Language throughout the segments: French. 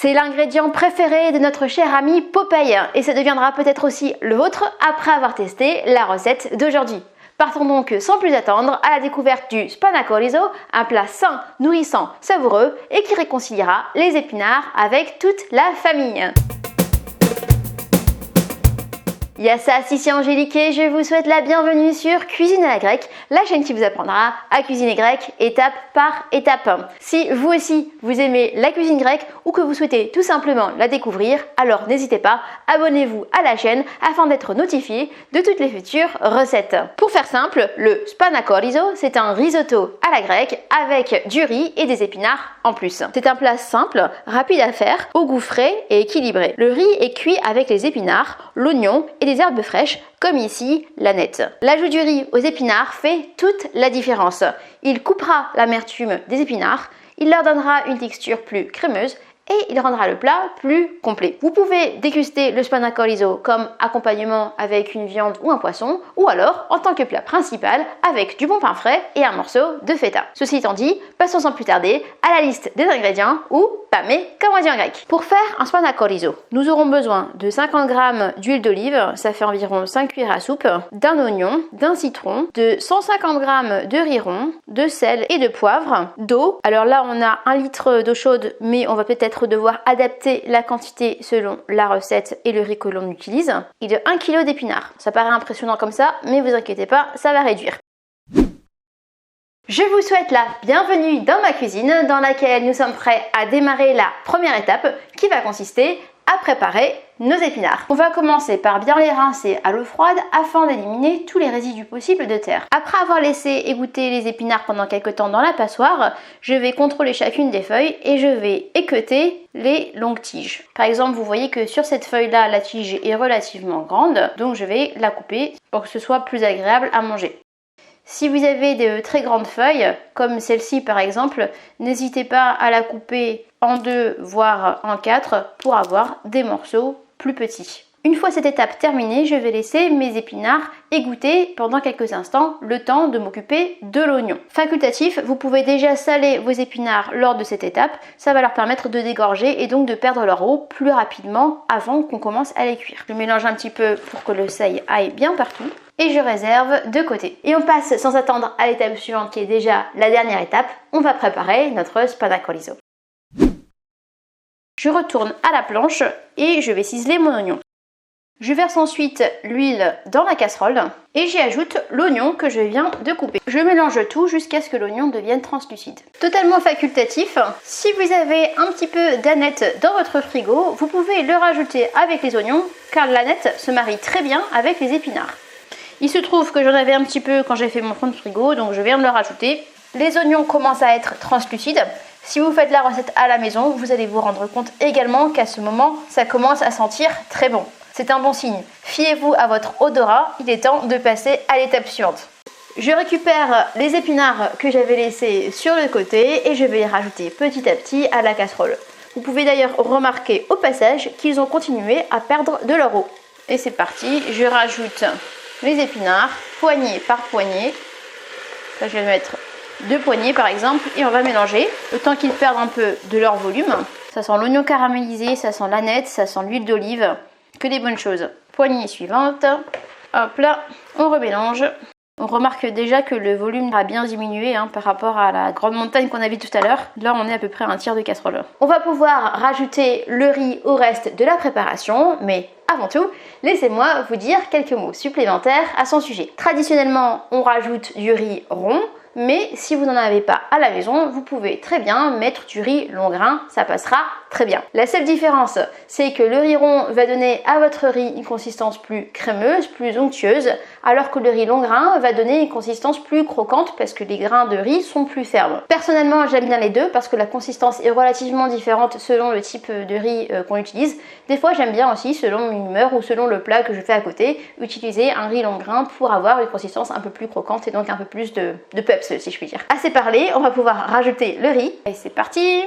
C'est l'ingrédient préféré de notre cher ami Popeye et ça deviendra peut-être aussi le vôtre après avoir testé la recette d'aujourd'hui. Partons donc sans plus attendre à la découverte du Spanakorizo, un plat sain, nourrissant, savoureux et qui réconciliera les épinards avec toute la famille. Yassa, Sissi Angélique, je vous souhaite la bienvenue sur Cuisine à la grecque, la chaîne qui vous apprendra à cuisiner grec étape par étape. Si vous aussi vous aimez la cuisine grecque ou que vous souhaitez tout simplement la découvrir, alors n'hésitez pas, abonnez-vous à la chaîne afin d'être notifié de toutes les futures recettes. Pour faire simple, le Spanakorizo, c'est un risotto à la grecque avec du riz et des épinards en plus. C'est un plat simple, rapide à faire, au goût frais et équilibré. Le riz est cuit avec les épinards, l'oignon et des herbes fraîches, comme ici l'aneth. L'ajout du riz aux épinards fait toute la différence. Il coupera l'amertume des épinards, il leur donnera une texture plus crémeuse et il rendra le plat plus complet. Vous pouvez déguster le Spanakorizo comme accompagnement avec une viande ou un poisson, ou alors en tant que plat principal avec du bon pain frais et un morceau de feta. Ceci étant dit, passons sans plus tarder à la liste des ingrédients, ou pâmé comme on dit en grec. Pour faire un Spanakorizo, nous aurons besoin de 50 g d'huile d'olive, ça fait environ 5 cuillères à soupe, d'un oignon, d'un citron, de 150 g de riz rond, de sel et de poivre, d'eau. Alors là on a 1 litre d'eau chaude, mais on va peut-être devoir adapter la quantité selon la recette et le riz que l'on utilise, et de 1 kg d'épinards. Ça paraît impressionnant comme ça, mais vous inquiétez pas, ça va réduire. Je vous souhaite la bienvenue dans ma cuisine dans laquelle nous sommes prêts à démarrer la première étape qui va consister à préparer nos épinards. On va commencer par bien les rincer à l'eau froide afin d'éliminer tous les résidus possibles de terre. Après avoir laissé égoutter les épinards pendant quelques temps dans la passoire, je vais contrôler chacune des feuilles et je vais équeuter les longues tiges. Par exemple, vous voyez que sur cette feuille-là, la tige est relativement grande, donc je vais la couper pour que ce soit plus agréable à manger. Si vous avez de très grandes feuilles, comme celle-ci par exemple, n'hésitez pas à la couper en 2 voire en 4 pour avoir des morceaux plus petits. Une fois cette étape terminée, je vais laisser mes épinards égoutter pendant quelques instants, le temps de m'occuper de l'oignon. Facultatif, vous pouvez déjà saler vos épinards lors de cette étape, ça va leur permettre de dégorger et donc de perdre leur eau plus rapidement avant qu'on commence à les cuire. Je mélange un petit peu pour que le sel aille bien partout et je réserve de côté. Et on passe sans attendre à l'étape suivante qui est déjà la dernière étape, on va préparer notre Spanakorizo. Je retourne à la planche et je vais ciseler mon oignon. Je verse ensuite l'huile dans la casserole et j'y ajoute l'oignon que je viens de couper. Je mélange tout jusqu'à ce que l'oignon devienne translucide. Totalement facultatif, si vous avez un petit peu d'aneth dans votre frigo, vous pouvez le rajouter avec les oignons car l'aneth se marie très bien avec les épinards. Il se trouve que j'en avais un petit peu quand j'ai fait mon fond de frigo, donc je viens de le rajouter. Les oignons commencent à être translucides. Si vous faites la recette à la maison, vous allez vous rendre compte également qu'à ce moment, ça commence à sentir très bon. C'est un bon signe. Fiez-vous à votre odorat, il est temps de passer à l'étape suivante. Je récupère les épinards que j'avais laissés sur le côté et je vais les rajouter petit à petit à la casserole. Vous pouvez d'ailleurs remarquer au passage qu'ils ont continué à perdre de leur eau. Et c'est parti, je rajoute les épinards, poignée par poignée. Là, je vais mettre 2 poignées par exemple et on va mélanger le temps qu'ils perdent un peu de leur volume. Ça sent l'oignon caramélisé, ça sent l'aneth, ça sent l'huile d'olive, que des bonnes choses. Poignée suivante, hop là, on remélange. On remarque déjà que le volume a bien diminué par rapport à la grande montagne qu'on a vue tout à l'heure. Là, on est à peu près à 1/3 de casserole. On va pouvoir rajouter le riz au reste de la préparation, mais avant tout, laissez-moi vous dire quelques mots supplémentaires à son sujet. Traditionnellement, on rajoute du riz rond, mais si vous n'en avez pas à la maison, vous pouvez très bien mettre du riz long grain, ça passera très bien. La seule différence, c'est que le riz rond va donner à votre riz une consistance plus crémeuse, plus onctueuse, alors que le riz long grain va donner une consistance plus croquante parce que les grains de riz sont plus fermes. Personnellement, j'aime bien les deux parce que la consistance est relativement différente selon le type de riz qu'on utilise. Des fois, j'aime bien aussi, selon une humeur ou selon le plat que je fais à côté, utiliser un riz long grain pour avoir une consistance un peu plus croquante et donc un peu plus de peps, si je puis dire. Assez parlé, on va pouvoir rajouter le riz. Et c'est parti.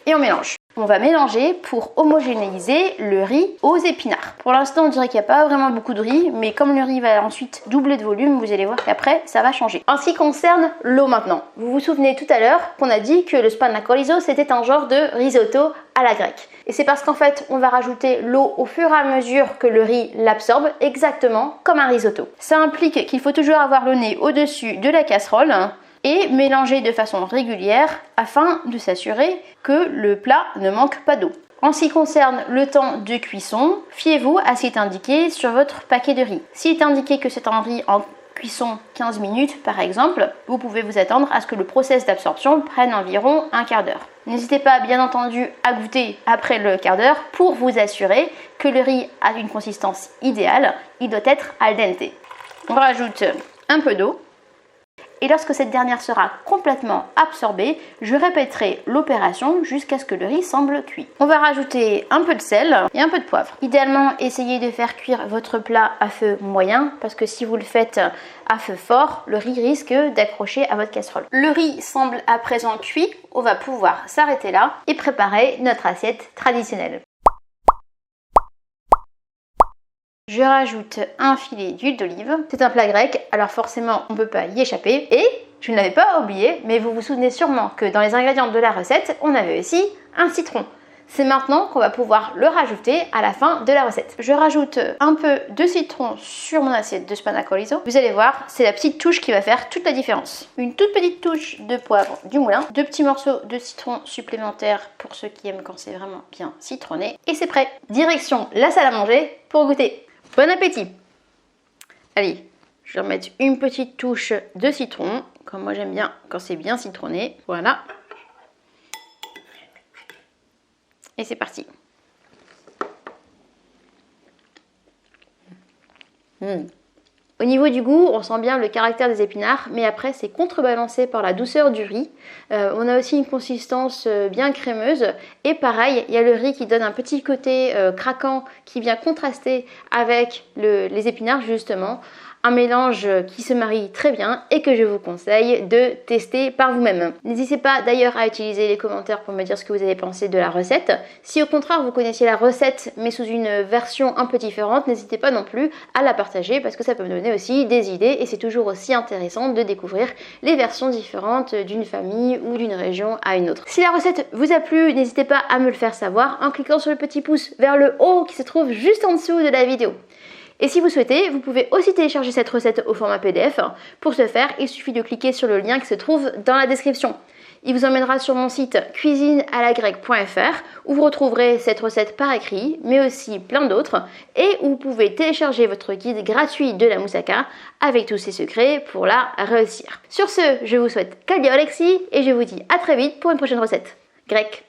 Et on mélange. On va mélanger pour homogénéiser le riz aux épinards. Pour l'instant, on dirait qu'il n'y a pas vraiment beaucoup de riz, mais comme le riz va ensuite doubler de volume, vous allez voir qu'après, ça va changer. En ce qui concerne l'eau maintenant, vous vous souvenez tout à l'heure qu'on a dit que le spanakolizo, c'était un genre de risotto à la grecque. Et c'est parce qu'en fait, on va rajouter l'eau au fur et à mesure que le riz l'absorbe, exactement comme un risotto. Ça implique qu'il faut toujours avoir le nez au-dessus de la casserole et mélanger de façon régulière afin de s'assurer que le plat ne manque pas d'eau. En ce qui concerne le temps de cuisson, fiez-vous à ce qui est indiqué sur votre paquet de riz. S'il est indiqué que c'est un riz en cuisson 15 minutes par exemple, vous pouvez vous attendre à ce que le process d'absorption prenne environ un quart d'heure. N'hésitez pas bien entendu à goûter après le quart d'heure pour vous assurer que le riz a une consistance idéale, il doit être al dente. On rajoute un peu d'eau. Et lorsque cette dernière sera complètement absorbée, je répéterai l'opération jusqu'à ce que le riz semble cuit. On va rajouter un peu de sel et un peu de poivre. Idéalement, essayez de faire cuire votre plat à feu moyen parce que si vous le faites à feu fort, le riz risque d'accrocher à votre casserole. Le riz semble à présent cuit, on va pouvoir s'arrêter là et préparer notre assiette traditionnelle. Je rajoute un filet d'huile d'olive. C'est un plat grec, alors forcément on ne peut pas y échapper. Et je ne l'avais pas oublié, mais vous vous souvenez sûrement que dans les ingrédients de la recette, on avait aussi un citron. C'est maintenant qu'on va pouvoir le rajouter à la fin de la recette. Je rajoute un peu de citron sur mon assiette de spanakolizo. Vous allez voir, c'est la petite touche qui va faire toute la différence. Une toute petite touche de poivre du moulin, 2 petits morceaux de citron supplémentaires pour ceux qui aiment quand c'est vraiment bien citronné. Et c'est prêt. Direction la salle à manger pour goûter. Bon appétit! Allez, je vais remettre une petite touche de citron, comme moi j'aime bien quand c'est bien citronné. Voilà. Et c'est parti. Au niveau du goût, on sent bien le caractère des épinards, mais après c'est contrebalancé par la douceur du riz. On a aussi une consistance bien crémeuse et pareil, il y a le riz qui donne un petit côté craquant qui vient contraster avec les épinards justement. Un mélange qui se marie très bien et que je vous conseille de tester par vous-même. N'hésitez pas d'ailleurs à utiliser les commentaires pour me dire ce que vous avez pensé de la recette. Si au contraire vous connaissiez la recette mais sous une version un peu différente, n'hésitez pas non plus à la partager parce que ça peut me donner aussi des idées et c'est toujours aussi intéressant de découvrir les versions différentes d'une famille ou d'une région à une autre. Si la recette vous a plu, n'hésitez pas à me le faire savoir en cliquant sur le petit pouce vers le haut qui se trouve juste en dessous de la vidéo. Et si vous souhaitez, vous pouvez aussi télécharger cette recette au format PDF. Pour ce faire, il suffit de cliquer sur le lien qui se trouve dans la description. Il vous emmènera sur mon site cuisinealagrecque.fr où vous retrouverez cette recette par écrit, mais aussi plein d'autres, et où vous pouvez télécharger votre guide gratuit de la moussaka avec tous ses secrets pour la réussir. Sur ce, je vous souhaite Kaldia Alexis et je vous dis à très vite pour une prochaine recette grecque.